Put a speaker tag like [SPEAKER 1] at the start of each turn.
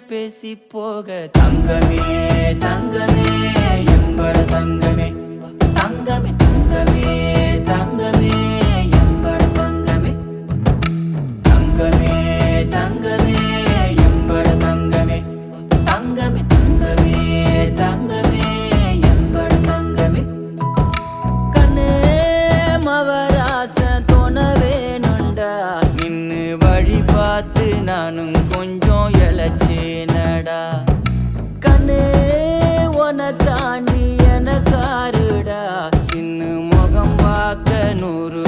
[SPEAKER 1] பேசி போக தங்கமே தங்கமே எம்பட தங்கமே தங்கமே தங்கமே தங்கமே எம்பட தங்கமே தங்கமே தங்கமே எம்பட தங்கமே தங்கமே தங்கமே தங்கமே எம்பட தங்கமே கண்ணே மவராசன் தோணவேனுண்டா நின்னு வழி பார்த்து நானும் கொஞ்சம் இழைச்சேனடா கண்ணே உன தாண்டி எனக்காருடா சின்ன முகம் பார்க்க 100